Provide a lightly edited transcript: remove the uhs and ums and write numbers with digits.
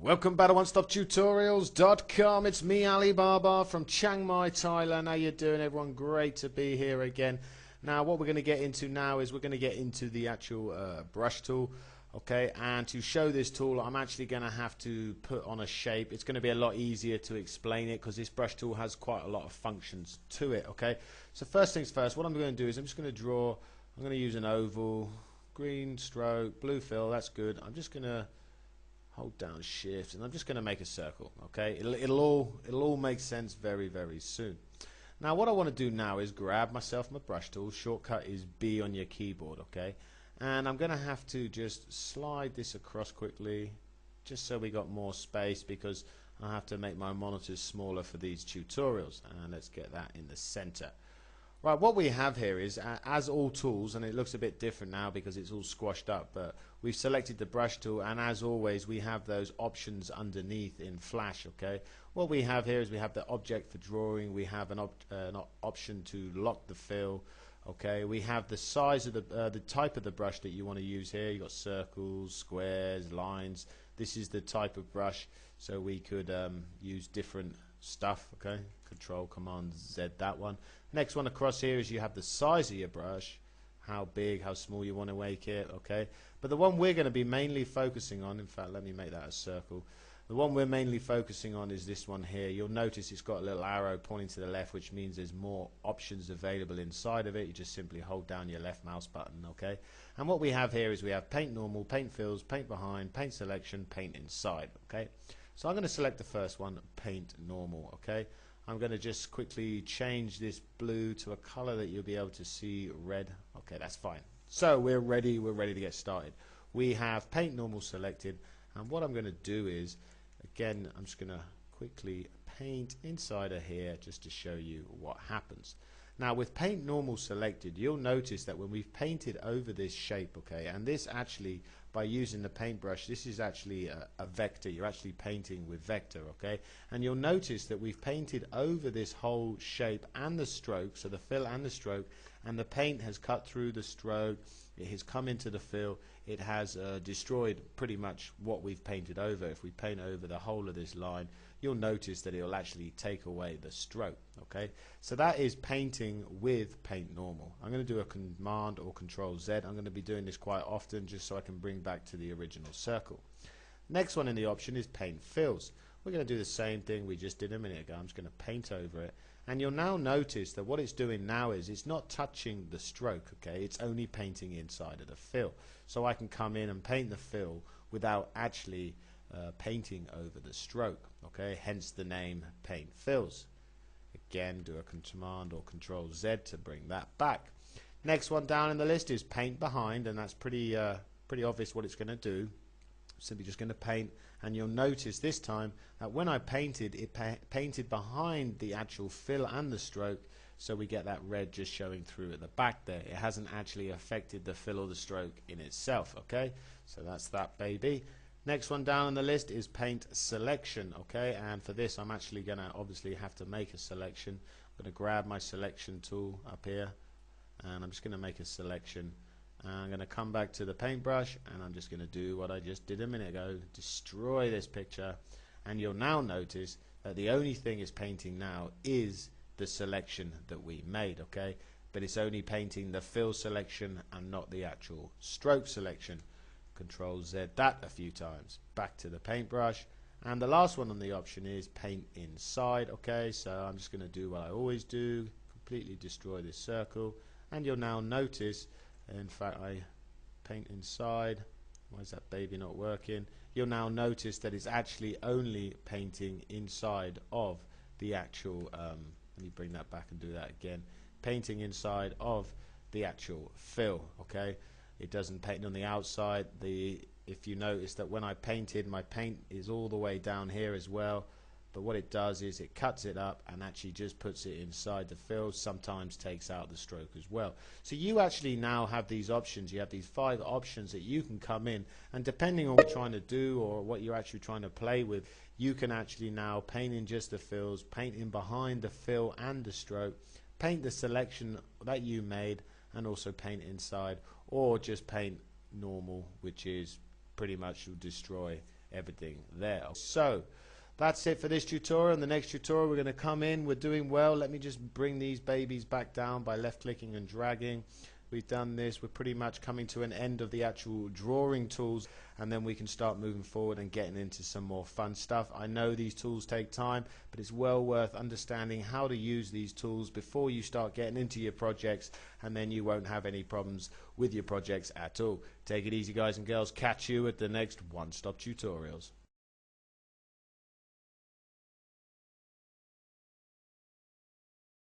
Welcome back to OneStopTutorials.com. It's me, Alibaba from Chiang Mai, Thailand. How you doing, everyone? Great to be here again. Now, what we're going to get into now is we're going to get into the actual brush tool. Okay, and to show this tool, I'm actually going to have to put on a shape. It's going to be a lot easier to explain it because this brush tool has quite a lot of functions to it. Okay, so first things first, what I'm going to do is I'm just going to draw. I'm going to use an oval, green stroke, blue fill. That's good. I'm just going to hold down shift and I'm just going to make a circle. Okay, it'll all make sense very soon. Now what I want to do now is grab myself my brush tool. Shortcut is B on your keyboard. Okay, and I'm going to have to just slide this across quickly just so we got more space because I have to make my monitors smaller for these tutorials, and let's get that in the center. Right, what we have here is, as all tools, and it looks a bit different now because it's all squashed up, but we've selected the brush tool, and as always we have those options underneath in Flash. Okay, what we have here is we have the object for drawing, we have an option to lock the fill. Okay, we have the size of the type of the brush that you want to use here. You've got circles, squares, lines. This is the type of brush, so we could use different stuff. Okay, Control Command Z, that one. Next one across here is you have the size of your brush, how big, how small you want to make it. Okay, but the one we're going to be mainly focusing on, in fact let me make that a circle, the one we're mainly focusing on is this one here. You'll notice it's got a little arrow pointing to the left, which means there's more options available inside of it. You just simply hold down your left mouse button. Okay, and what we have here is we have paint normal, paint fills, paint behind, paint selection, paint inside. Okay, so I'm going to select the first one, paint normal. Okay, I'm going to just quickly change this blue to a color that you'll be able to see, red. Okay, that's fine. So we're ready to get started. We have paint normal selected, and what I'm going to do is, again, I'm just going to quickly paint inside of here just to show you what happens. Now with paint normal selected, you'll notice that when we've painted over this shape, okay, and this actually, by using the paintbrush, this is actually a vector. You're actually painting with vector. Okay, and you'll notice that we've painted over this whole shape and the stroke, so the fill and the stroke, and the paint has cut through the stroke, it has come into the fill, it has destroyed pretty much what we've painted over. If we paint over the whole of this line, you'll notice that it'll actually take away the stroke. Okay, so that is painting with paint normal. I'm going to do a Command or Control Z. I'm going to be doing this quite often just so I can bring back to the original circle. Next one in the option is paint fills. We're going to do the same thing we just did a minute ago. I'm just going to paint over it, and you'll now notice that what it's doing now is it's not touching the stroke. Okay, it's only painting inside of the fill, so I can come in and paint the fill without actually painting over the stroke. Okay, hence the name paint fills. Again, do a Command or Control Z to bring that back. Next one down in the list is paint behind, and that's pretty obvious what it's going to do. Simply just going to paint, and you'll notice this time that when I painted, it painted behind the actual fill and the stroke, so we get that red just showing through at the back there. It hasn't actually affected the fill or the stroke in itself. Okay, so that's that, baby. Next one down on the list is paint selection. Okay, and for this I'm actually going to obviously have to make a selection. I'm going to grab my selection tool up here, and I'm just going to make a selection. I'm going to come back to the paintbrush, and I'm just going to do what I just did a minute ago, destroy this picture, and you'll now notice that the only thing it's painting now is the selection that we made. Okay, but it's only painting the fill selection and not the actual stroke selection. Control Z that a few times, back to the paintbrush, and the last one on the option is paint inside. Okay, so I'm just going to do what I always do, completely destroy this circle, and you'll now notice, in fact I paint inside, why is that baby not working? You'll now notice that it's actually only painting inside of the actual let me bring that back and do that again, painting inside of the actual fill. Okay, it doesn't paint on the outside. If you notice that when I painted, my paint is all the way down here as well, but what it does is it cuts it up and actually just puts it inside the fill, sometimes takes out the stroke as well. So you actually now have these options. You have these 5 options that you can come in, and depending on what you're trying to do or what you're actually trying to play with, you can actually now paint in just the fills, paint in behind the fill and the stroke, paint the selection that you made, and also paint inside, or just paint normal, which is pretty much will destroy everything there. So that's it for this tutorial. In the next tutorial we're going to come in, we're doing well. Let me just bring these babies back down by left clicking and dragging. We've done this, we're pretty much coming to an end of the actual drawing tools, and then we can start moving forward and getting into some more fun stuff. I know these tools take time, but it's well worth understanding how to use these tools before you start getting into your projects, and then you won't have any problems with your projects at all. Take it easy, guys and girls. Catch you at the next One Stop Tutorials.